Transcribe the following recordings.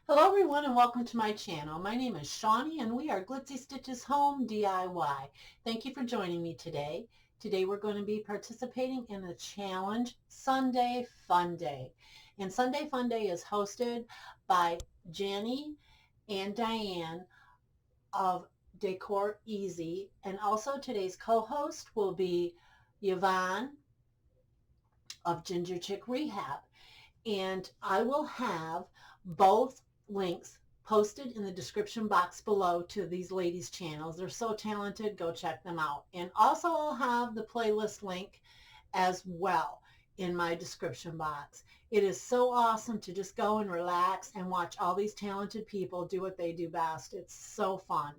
Hello everyone and welcome to my channel. My name is Shawnee and we are Glitzy Stitches Home DIY. Thank you for joining me today. Today we're going to be participating in the challenge Sunday Fun Day. And Sunday Fun Day is hosted by Janny and Diane of Decor Easy. And also today's co-host will be Yvonne of Ginger Chick Rehab. And I will have both links posted in the description box below to these ladies' channels. They're so talented. Go check them out. And also I'll have the playlist link as well in my description box. It is so awesome to just go and relax and watch all these talented people do what they do best. It's so fun.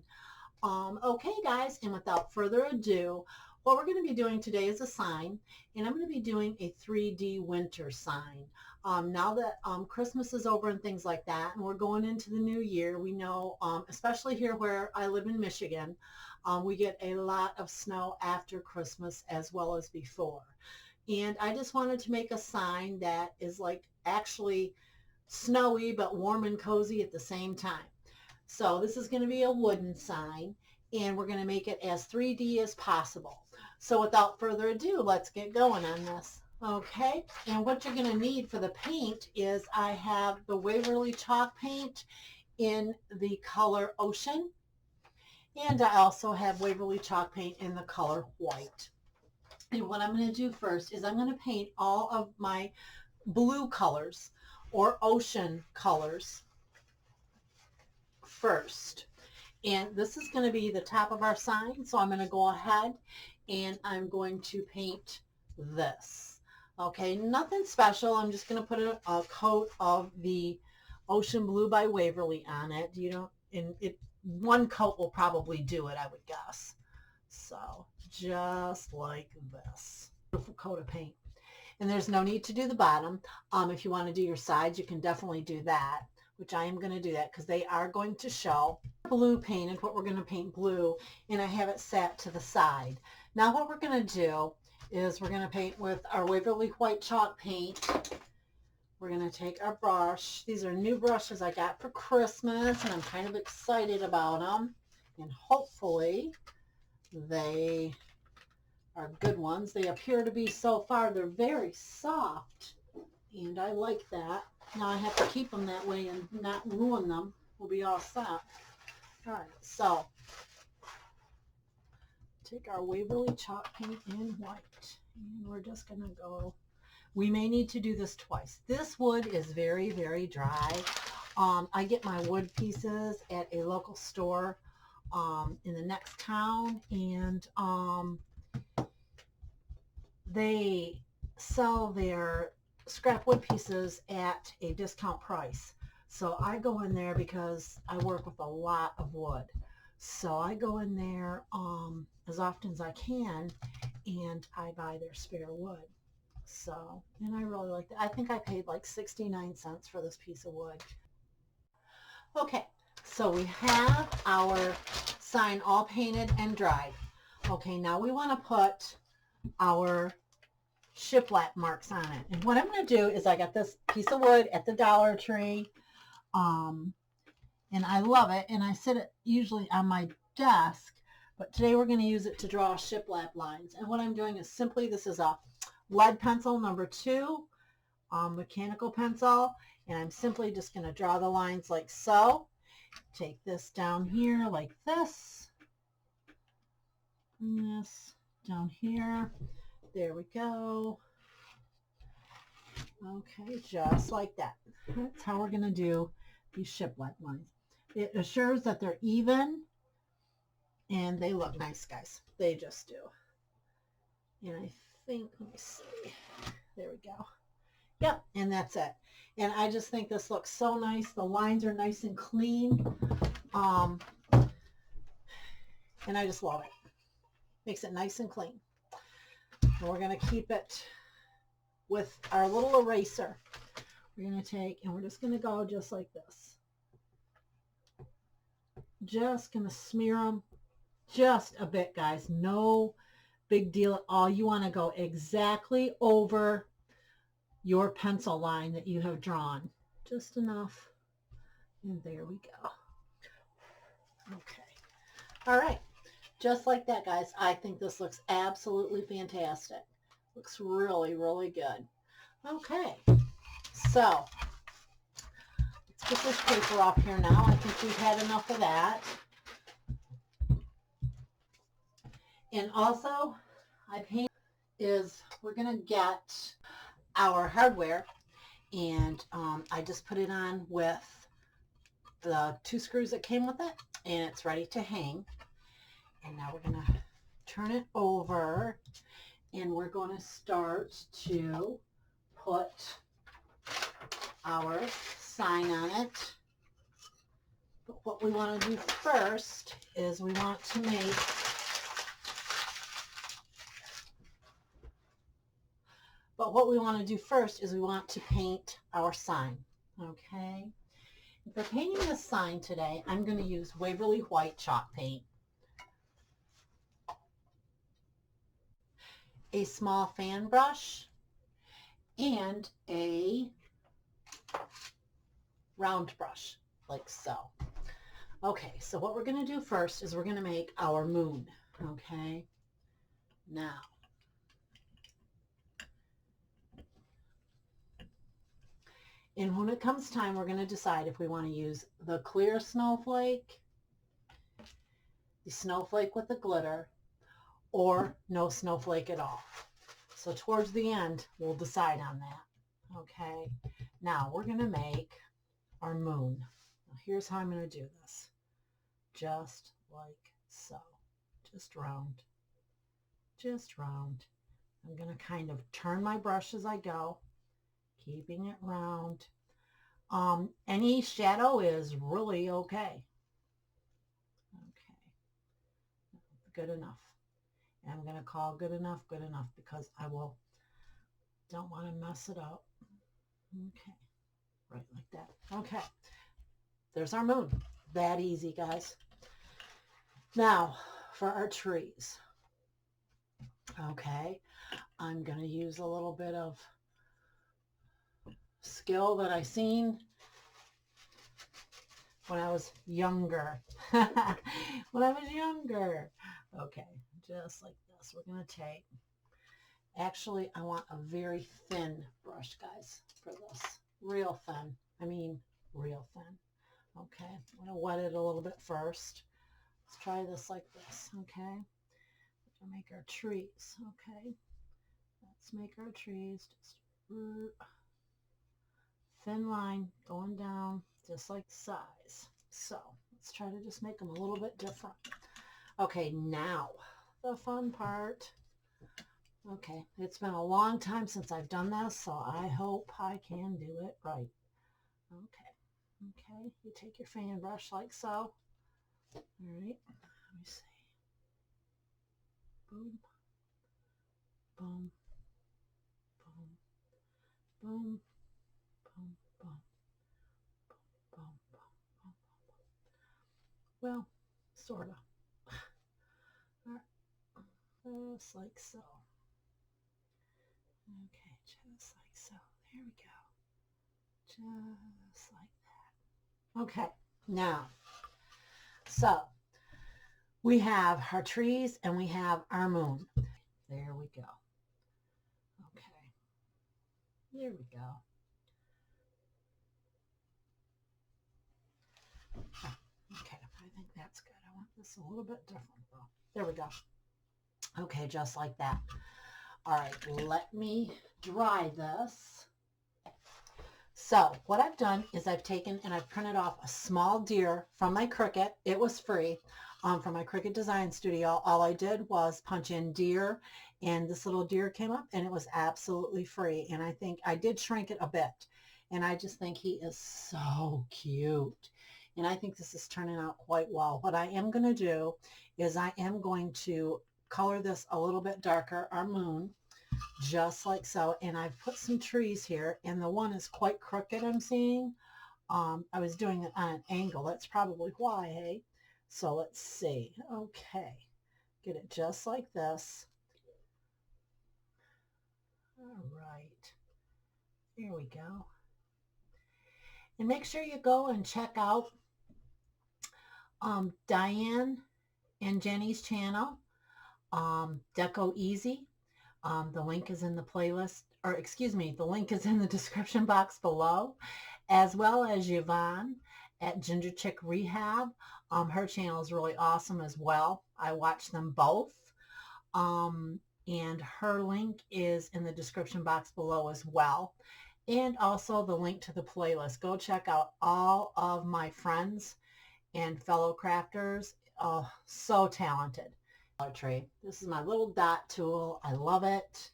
Okay, guys, and without further ado, what we're going to be doing today is a sign, and I'm going to be doing a 3D winter sign. Now that Christmas is over and things like that, and we're going into the new year, we know, especially here where I live in Michigan, we get a lot of snow after Christmas as well as before. And I just wanted to make a sign that is like actually snowy but warm and cozy at the same time. So this is going to be a wooden sign, and we're going to make it as 3D as possible. So without further ado, let's get going on this. Okay, and what you're going to need for the paint is I have the Waverly chalk paint in the color Ocean, and I also have Waverly chalk paint in the color White. And what I'm going to do first is I'm going to paint all of my blue colors or ocean colors first. And this is going to be the top of our sign, so I'm going to go ahead and I'm going to paint this. Okay, nothing special. I'm just going to put a coat of the Ocean Blue by Waverly on it. You know, and one coat will probably do it, I would guess. So just like this, beautiful coat of paint. And there's no need to do the bottom. If you want to do your sides, you can definitely do that, which I am going to do that because they are going to show. Blue painted, what we're going to paint blue, and I have it set to the side. Now what we're going to do is we're going to paint with our Waverly white chalk paint. We're going to take our brush. These are new brushes I got for Christmas, and I'm kind of excited about them, and hopefully they are good ones. They appear to be so far. They're very soft, and I like that. Now I have to keep them that way and not ruin them. We'll be all set. All right, so take our Waverly chalk paint in white, and we're just going to go. We may need to do this twice. This wood is very, very dry. I get my wood pieces at a local store in the next town, and they sell their scrap wood pieces at a discount price. So I go in there because I work with a lot of wood. So I go in there as often as I can, and I buy their spare wood. So, and I really like that. I think I paid like 69 cents for this piece of wood. Okay, so we have our sign all painted and dried. Okay, now we want to put our shiplap marks on it. And what I'm going to do is I got this piece of wood at the Dollar Tree, and I love it, and I sit it usually on my desk, but today we're going to use it to draw shiplap lines. And what I'm doing is simply, this is a lead pencil number 2, mechanical pencil, and I'm simply just going to draw the lines like so. Take this down here like this, and this down here. There we go. Okay, just like that. That's how we're going to do these shiplap lines. It assures that they're even, and they look nice, guys. They just do. And I think, let me see. There we go. Yep, and that's it. And I just think this looks so nice. The lines are nice and clean. And I just love it. Makes it nice and clean. And we're going to keep it with our little eraser. We're going to take, and we're just going to go just like this. Just going to smear them just a bit, guys. No big deal at all. You want to go exactly over your pencil line that you have drawn. Just enough And there we go. Okay. All right. Just like that, guys. I think this looks absolutely fantastic. Looks really, really good. Okay. So let's get this paper off here now. I think we've had enough of that. And also, I paint is we're going to get our hardware, and I just put it on with the 2 screws that came with it, and it's ready to hang. And now we're going to turn it over, and we're going to start to put our sign on it. But what we want to do first is we want to make we want to paint our sign. Okay. For painting this sign today, I'm going to use Waverly White chalk paint, a small fan brush, and a round brush, like so. Okay, so what we're going to do first is we're going to make our moon. Okay. Now, and when it comes time, we're going to decide if we want to use the clear snowflake, the snowflake with the glitter, or no snowflake at all. So towards the end, we'll decide on that. Okay. Now we're going to make our moon. Now here's how I'm going to do this. Just like so. Just round. Just round. I'm going to kind of turn my brush as I go, keeping it round. Any shadow is really okay. Okay. Good enough. And I'm going to call good enough because don't want to mess it up. Okay. Right like that. Okay. There's our moon. That easy, guys. Now, for our trees. Okay. I'm going to use a little bit of skill that I seen when I was younger. When I was younger. Okay. Just like this. We're going to take, actually, I want a very thin brush, guys, for this. Real thin. I mean, real thin. Okay. I'm going to wet it a little bit first. Let's try this like this. Okay. We'll make our trees. Okay. Let's make our trees. Just thin line going down, just like size. So let's try to just make them a little bit different. Okay, now the fun part. Okay, it's been a long time since I've done this, so I hope I can do it right. Okay, you take your fan brush like so. All right, let me see. Boom, boom, boom, boom, boom, boom, boom, boom, boom. Well, sort of. Just like so. Okay, just like so. There we go. Just like that. Okay, now, so we have our trees and we have our moon. There we go. Okay, there we go. Okay, I think that's good. I want this a little bit different though. There we go. Okay, just like that. All right, let me dry this. So what I've done is I've taken and I've printed off a small deer from my Cricut. It was free from my Cricut Design Studio. All I did was punch in deer, and this little deer came up, and it was absolutely free. And I think I did shrink it a bit, and I just think he is so cute. And I think this is turning out quite well. What I am going to do is I am going to color this a little bit darker, our moon, just like so. And I've put some trees here, and the one is quite crooked, I'm seeing. I was doing it on an angle. That's probably why, hey? So let's see. Okay. Get it just like this. All right. Here we go. And make sure you go and check out Diane and Jenny's channel, Deco Easy. The link is in the playlist, or excuse me, the link is in the description box below, as well as Yvonne at Ginger Chick Rehab. Her channel is really awesome as well. I watch them both. And her link is in the description box below as well. And also the link to the playlist. Go check out all of my friends and fellow crafters. Oh, so talented. Tree. This is my little dot tool. I love it.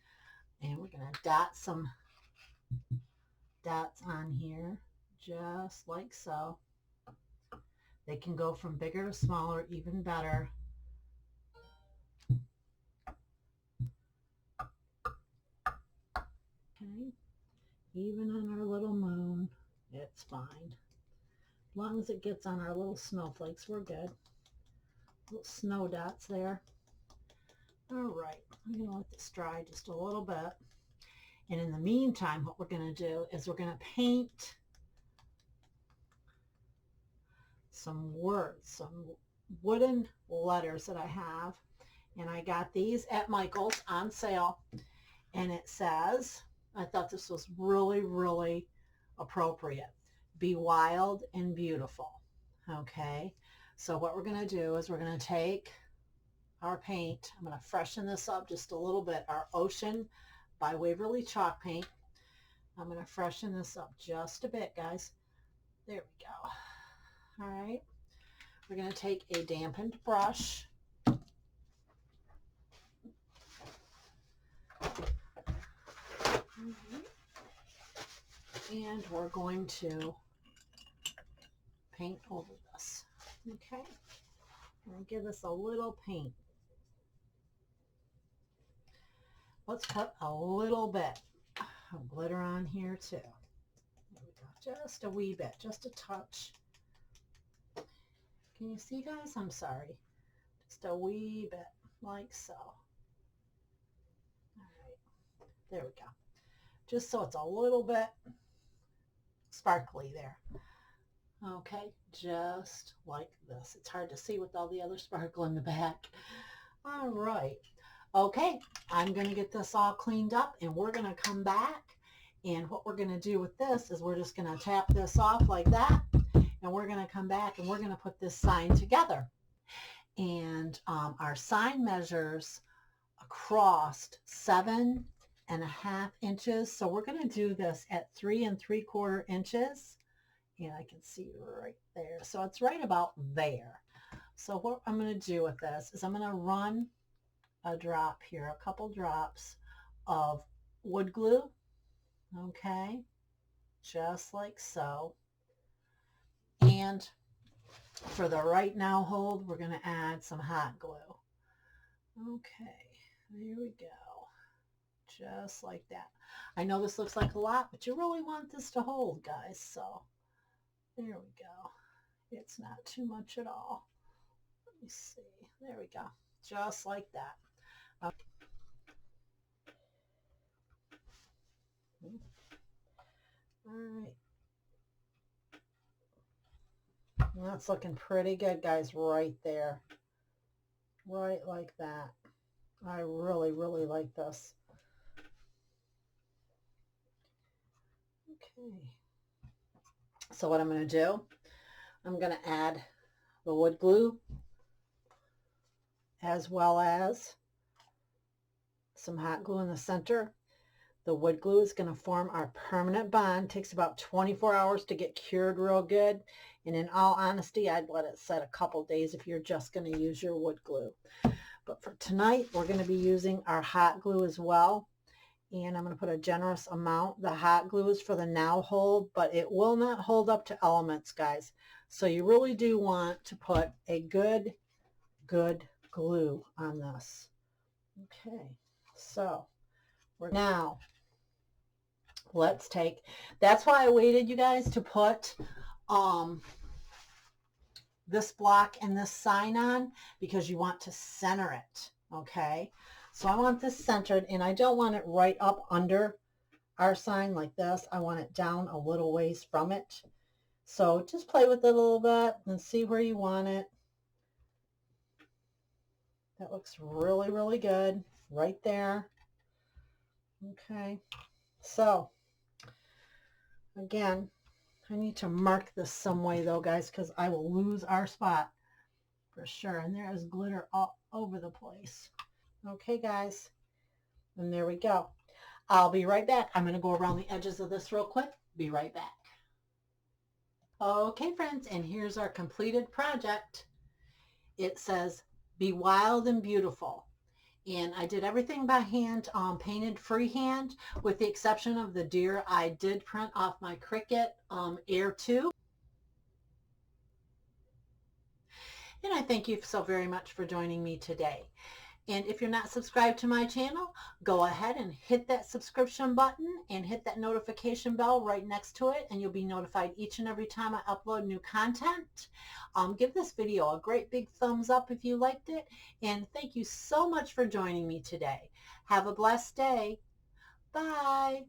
And we're going to dot some dots on here, just like so. They can go from bigger to smaller, even better. Okay. Even on our little moon, it's fine. As long as it gets on our little snowflakes, we're good. Little snow dots there. All right, I'm going to let this dry just a little bit. And in the meantime, what we're going to do is we're going to paint some words, some wooden letters that I have. And I got these at Michael's on sale. And it says, I thought this was really, really appropriate. Be wild and beautiful. Okay, so what we're going to do is we're going to take our paint. I'm going to freshen this up just a little bit. Our Ocean by Waverly chalk paint. I'm going to freshen this up just a bit, guys. There we go. All right. We're going to take a dampened brush. And we're going to paint over this. Okay. I'm going to give this a little paint. Let's put a little bit of glitter on here too. There we go. Just a wee bit, just a touch. Can you see, guys? I'm sorry. Just a wee bit, like so. All right. There we go. Just so it's a little bit sparkly there. Okay, just like this. It's hard to see with all the other sparkle in the back. All right. Okay, I'm going to get this all cleaned up and we're going to come back. And what we're going to do with this is we're just going to tap this off like that. And we're going to come back and we're going to put this sign together. And our sign measures across 7.5 inches. So we're going to do this at 3 3/4 inches. And I can see right there. So it's right about there. So what I'm going to do with this is I'm going to run a drop here, a couple drops of wood glue. Okay, just like so. And for the right now hold, we're going to add some hot glue. Okay, there we go. Just like that. I know this looks like a lot, but you really want this to hold, guys. So there we go. It's not too much at all. Let me see. There we go. Just like that. All right. That's looking pretty good, guys, right there. Right like that. I really, really like this. Okay. So what I'm going to do, I'm going to add the wood glue as well as some hot glue in the center. The wood glue is going to form our permanent bond. It takes about 24 hours to get cured real good. And in all honesty, I'd let it set a couple days if you're just going to use your wood glue. But for tonight, we're going to be using our hot glue as well. And I'm going to put a generous amount. The hot glue is for the now hold, but it will not hold up to elements, guys. So you really do want to put a good glue on this. Okay, so now let's take, that's why I waited, you guys, to put this block and this sign on, because you want to center it. Okay, so I want this centered, and I don't want it right up under our sign like this. I want it down a little ways from it. So just play with it a little bit and see where you want it. That looks really, really good right there. Okay, so again, I need to mark this some way though, guys, because I will lose our spot for sure. And there is glitter all over the place. Okay, guys, and there we go. I'll be right back. I'm going to go around the edges of this real quick. Be right back. Okay, friends, and here's our completed project. It says, be wild and beautiful. And I did everything by hand, painted freehand, with the exception of the deer. I did print off my Cricut Air 2. And I thank you so very much for joining me today. And if you're not subscribed to my channel, go ahead and hit that subscription button and hit that notification bell right next to it, and you'll be notified each and every time I upload new content. Give this video a great big thumbs up if you liked it, and thank you so much for joining me today. Have a blessed day. Bye.